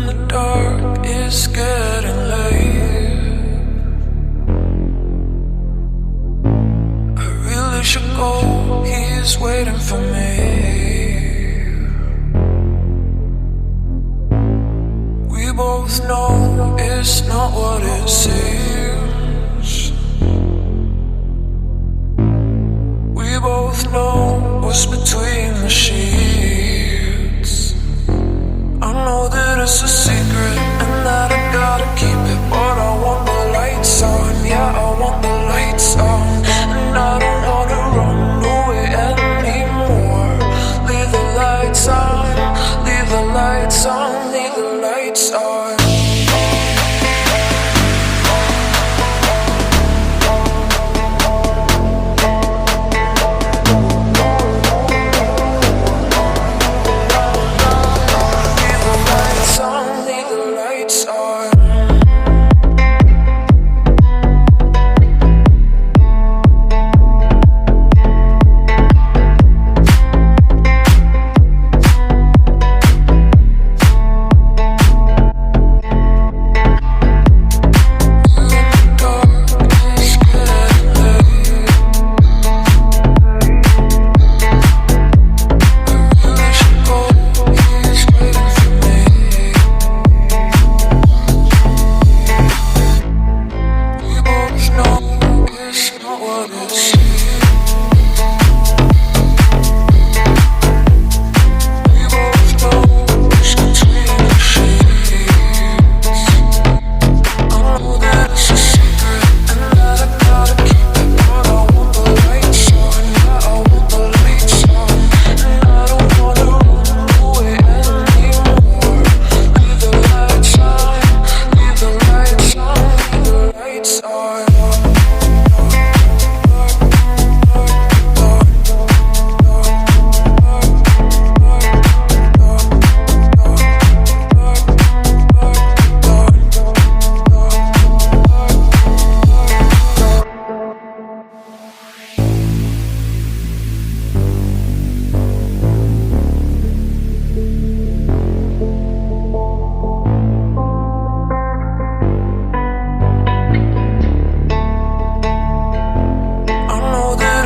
the dark, it's getting late. I really should go, he's waiting for me. We both know it's not what it seems. We both know what's between the sheets. I know that it's a secret and that I gotta keep it, but I want the lights on, yeah, I want the lights on. And I don't wanna run away anymore. Leave the lights on, leave the lights on, leave the lights on.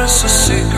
It's a secret.